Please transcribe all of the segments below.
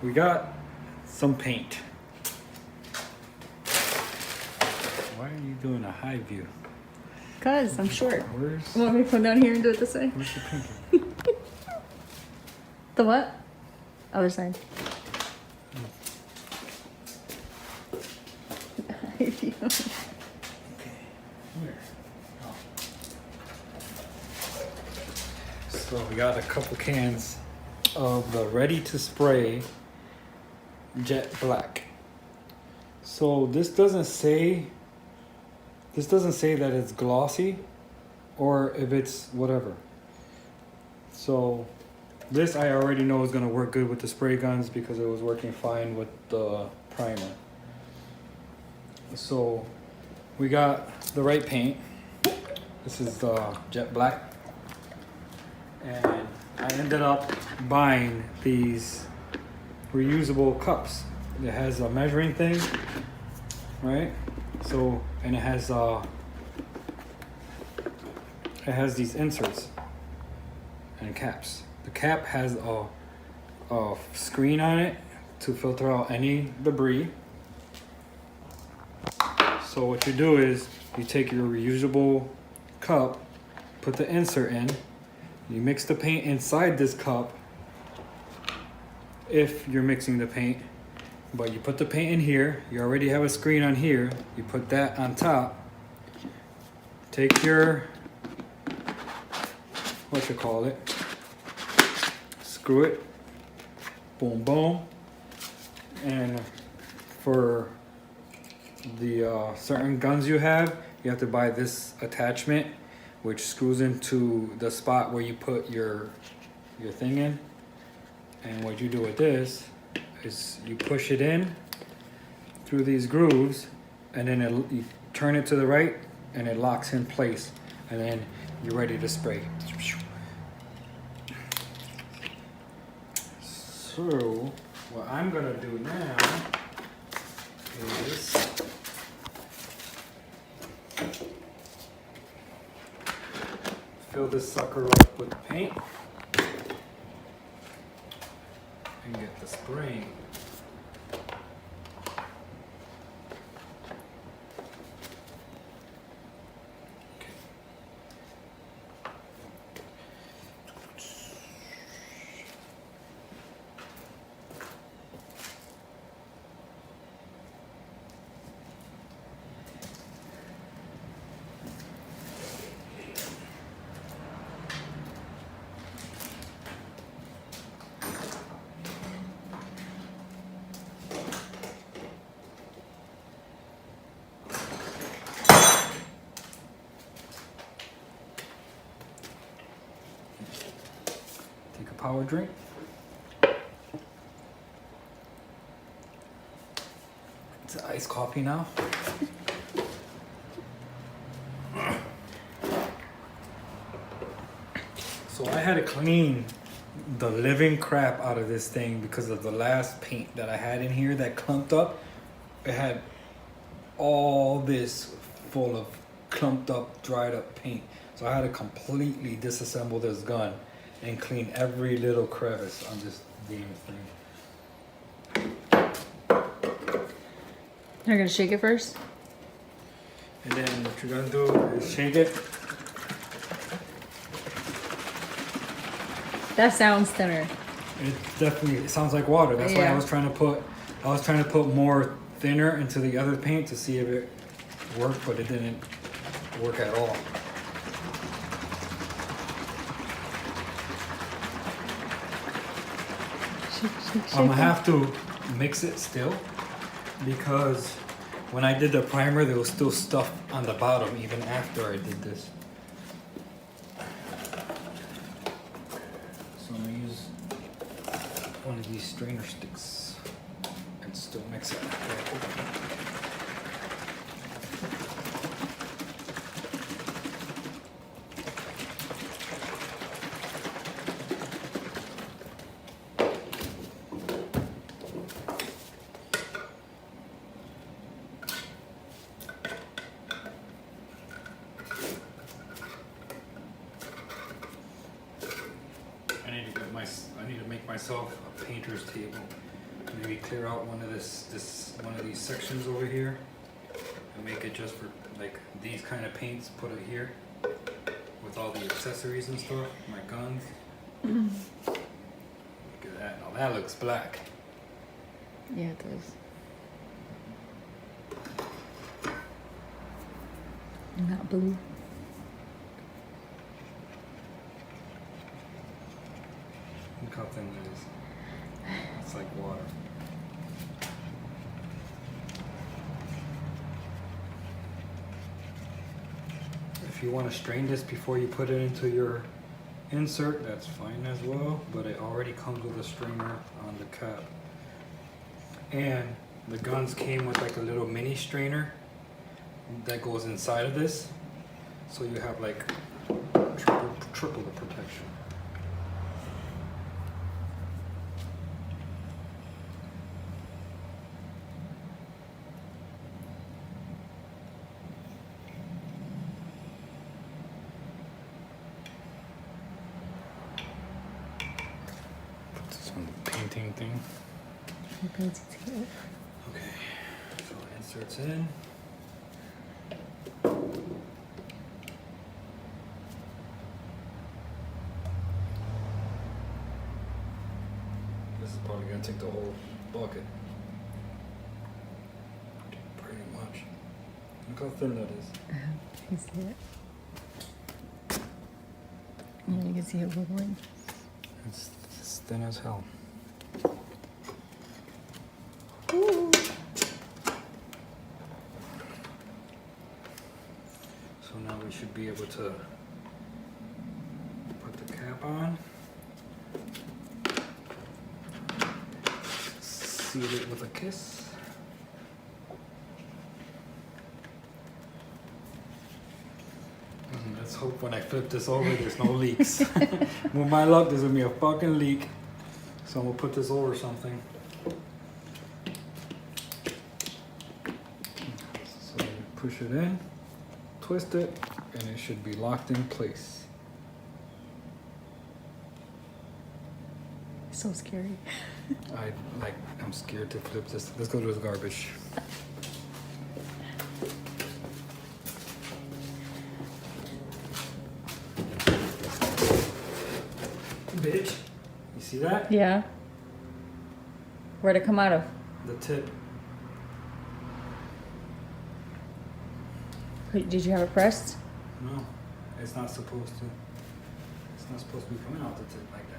we got some paint. Why are you doing a high view? Cause I'm short. Where's, You want me to come down here and do it this way? where's the paint? The what? Other side. Okay, where? Oh. So we got a couple cans of the ready to spray jet black. So this doesn't say that it's glossy or if it's whatever. So this I already know is gonna work good with the spray guns because it was working fine with the primer. So we got the right paint. This is jet black. And I ended up buying these reusable cups. It has a measuring thing, right? So, and it has these inserts and caps. The cap has a screen on it to filter out any debris. So what you do is you take your reusable cup, put the insert in, you mix the paint inside this cup if you're mixing the paint, but you put the paint in here, you already have a screen on here, you put that on top, take your, screw it, boom boom, and for the certain guns you have to buy this attachment which screws into the spot where you put your thing in. And what you do with this is you push it in through these grooves, and then you turn it to the right and it locks in place, and then you're ready to spray. So what I'm gonna do now is fill this sucker up with paint and get the spraying. Take a power drink. It's iced coffee now. So I had to clean the living crap out of this thing because of the last paint that I had in here that clumped up. It had all this full of clumped up, dried up paint. So I had to completely disassemble this gun and clean every little crevice on this damn thing. You're gonna shake it first? And then what you're gonna do is shake it. That sounds thinner. It sounds like water. That's why Yeah. I was trying to put more thinner into the other paint to see if it worked, but it didn't work at all. I'm gonna have to mix it still because when I did the primer, there was still stuff on the bottom even after I did this. So I'm gonna use one of these strainer sticks and still mix it. I need to make myself a painter's table maybe clear out one of one of these sections over here and make it just for like these kind of paints. Put it here with all the accessories and stuff. My guns. Look at that. Now that looks black. Yeah, it does. Not blue. Look how thin that is. It's like water. If you want to strain this before you put it into your insert, that's fine as well, but it already comes with a strainer on the cap. And the guns came with like a little mini strainer that goes inside of this, so you have like triple the protection. Put this on the painting thing. Okay, so inserts in. This is probably gonna take the whole bucket. Pretty much. Look how thin that is. You can see it. Yeah, you can see it wiggling. It's thin as hell. Ooh. So now we should be able to put the cap on. Seal it with a kiss. Let's hope when I flip this over there's no leaks. With my luck there's gonna be a fucking leak. So I'm gonna put this over something. So you push it in, twist it, and it should be locked in place. So scary. I'm scared to flip this. Let's go to the garbage. Bitch, you see that? Yeah. Where'd it come out of? The tip. Wait, did you have it pressed? No, it's not supposed to. It's not supposed to be coming out the tip like that.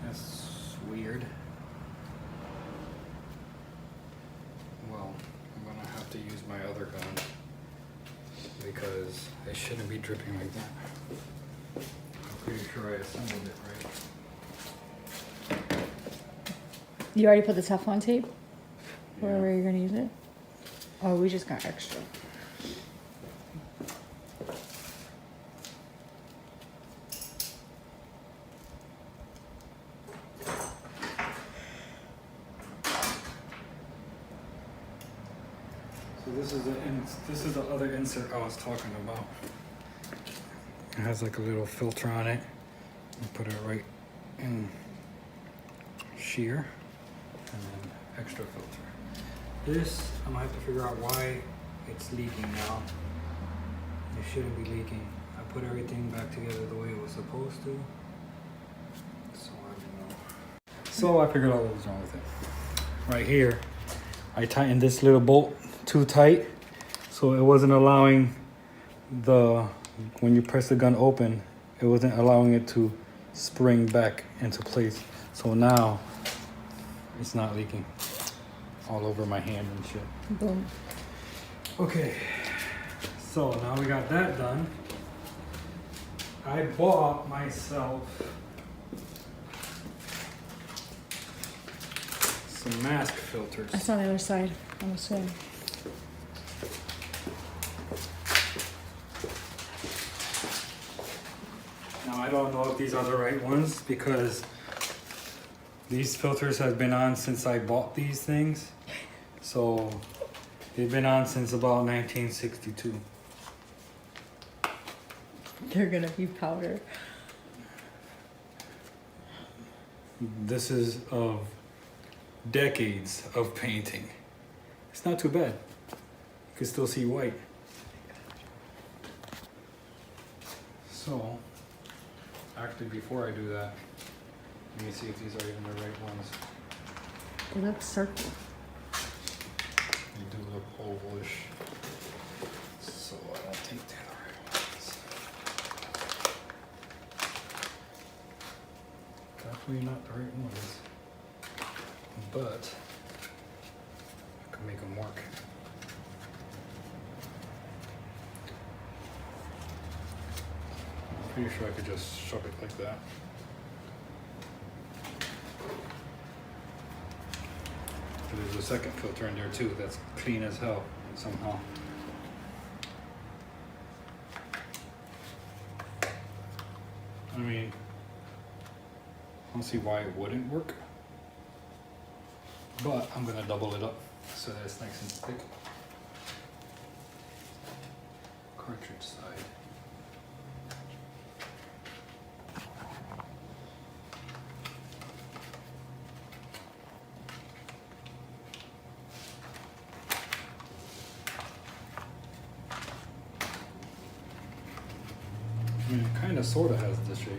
That's weird. Well, I'm gonna have to use my other gun because it shouldn't be dripping like that. I'm pretty sure I assembled it right. You already put the Teflon tape? Yeah. Wherever you're gonna use it? Oh, we just got extra. So this is the other insert I was talking about. It has like a little filter on it. You put it right in shear and then extra filter. This, I'm gonna have to figure out why it's leaking now. It shouldn't be leaking. I put everything back together the way it was supposed to. So I don't know. So I figured out what was wrong with it. Right here, I tightened this little bolt too tight, so it wasn't allowing when you press the gun open, it wasn't allowing it to spring back into place. So now it's not leaking all over my hand and shit. Boom. Okay, so now we got that done. I bought myself some mask filters. That's on the other side. I'm assuming. Now I don't know if these are the right ones because these filters have been on since I bought these things. So They've been on since about 1962. They're gonna be powder. This is of decades of painting. It's not too bad. You can still see white. So, actually before I do that, let me see if these are even the right ones. They look circle. They do look ovalish. So I don't think they're the right ones. Definitely not the right ones. But I can make them work. I'm pretty sure I could just shove it like that. There's a second filter in there too that's clean as hell somehow. I mean, I don't see why it wouldn't work, but I'm gonna double it up so that it's nice and thick. Cartridge side. I mean, it kind of sort of has this shape.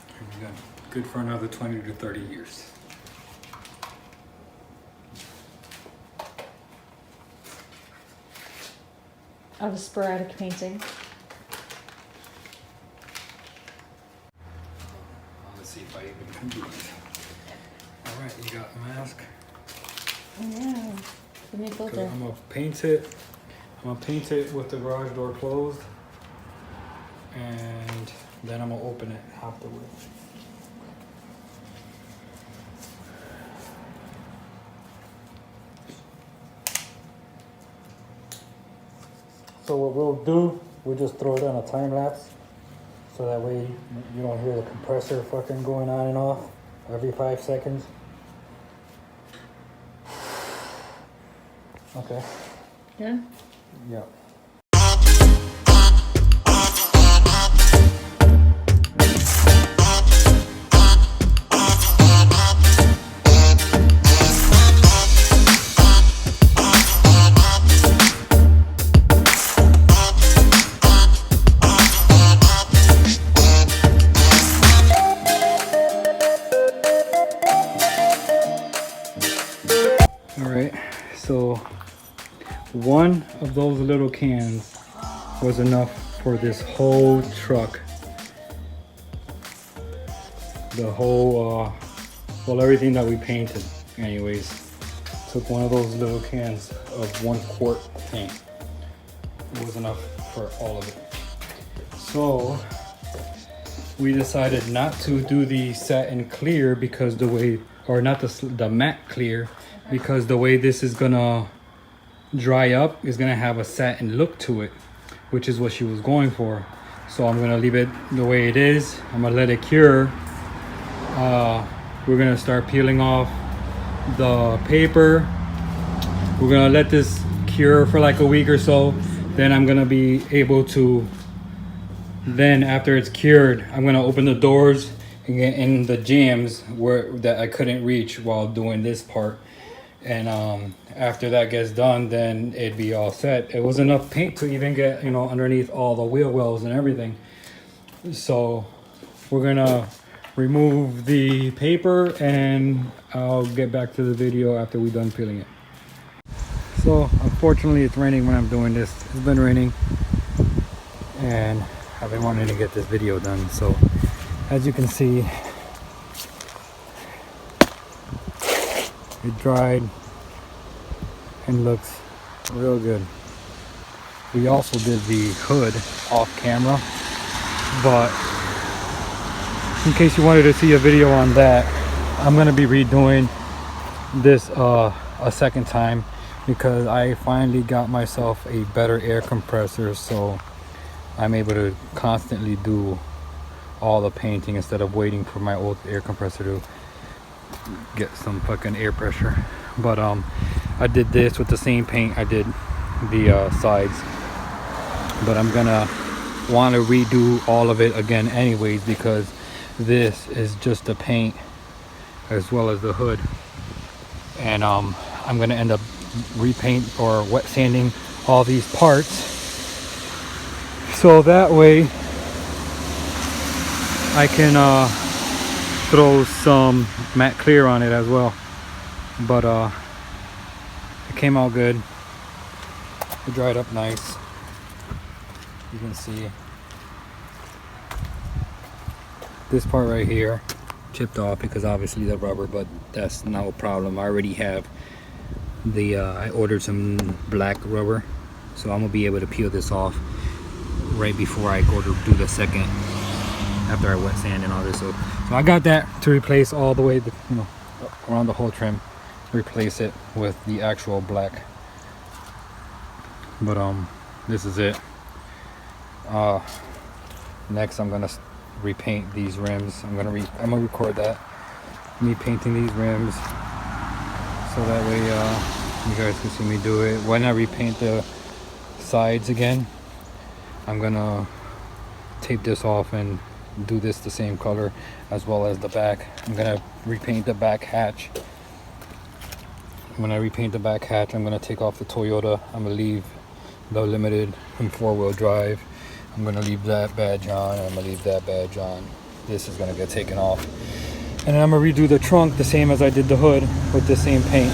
Here we go. Good for another 20 to 30 years. Of sporadic painting. Let's see if I even can do it. Alright, you got a mask. Yeah. Give me a filter. I'm gonna paint it. I'm gonna paint it with the garage door closed. And then I'm gonna open it afterwards. So what we'll do, we'll just throw it on a time lapse. So that way you don't hear the compressor fucking going on and off every 5 seconds. Okay. Yeah? Yeah. Alright, so one of those little cans was enough for this whole truck. The whole, well, everything that we painted anyways. Took one of those little cans of 1 quart paint. It was enough for all of it. So we decided not to do the satin clear because the way, or not the matte clear, because the way this is gonna dry up is gonna have a satin look to it, which is what she was going for. So I'm gonna leave it the way it is. I'm gonna let it cure. We're gonna start peeling off the paper. We're gonna let this cure for like a week or so. Then I'm gonna be able to, then after it's cured, I'm gonna open the doors and get in the jams where that I couldn't reach while doing this part. And after that gets done, then it'd be all set. It was enough paint to even get, you know, underneath all the wheel wells and everything. So we're gonna remove the paper and I'll get back to the video after we're done peeling it. So unfortunately it's raining when I'm doing this. It's been raining and I've been wanting to get this video done. So as you can see, it dried and looks real good. We also did the hood off camera But in case you wanted to see a video on that, I'm gonna be redoing this a second time because I finally got myself a better air compressor, so I'm able to constantly do all the painting instead of waiting for my old air compressor to get some fucking air pressure. But I did this with the same paint I did the sides, but I'm gonna want to redo all of it again anyways because this is just the paint as well as the hood. And I'm gonna end up repaint or wet sanding all these parts, so that way I can throw some matte clear on it as well. But it came out good. It dried up nice. You can see this part right here chipped off because obviously the rubber, but that's no problem. I already have the I ordered some black rubber, so I'm gonna be able to peel this off right before I go to do the second, after I wet sand and all this. So I got that to replace all the way, you know, around the whole trim, replace it with the actual black. But this is it. Next I'm gonna repaint these rims. I'm gonna record that, me painting these rims, so that way you guys can see me do it. When I repaint the sides again, I'm gonna tape this off and do this the same color as well as the back. I'm gonna repaint the back hatch. When I repaint the back hatch, I'm gonna take off the Toyota. I'm gonna leave the Limited and 4-wheel drive. I'm gonna leave that badge on, and I'm gonna leave that badge on. This is gonna get taken off, and then I'm gonna redo the trunk the same as I did the hood with the same paint.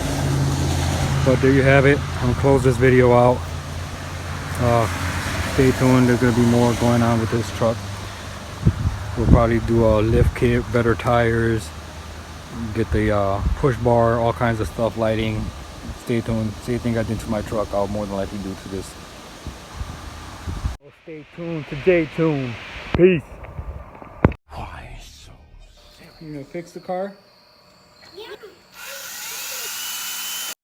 But there you have it. I'm gonna close this video out. Stay tuned. There's gonna be more going on with this truck. We'll probably do a lift kit, better tires, get the push bar, all kinds of stuff, lighting. Stay tuned. Same thing I did to my truck, I'll more than likely do to this. Well, stay tuned to J-Tune. Peace. Why so serious? You gonna fix the car?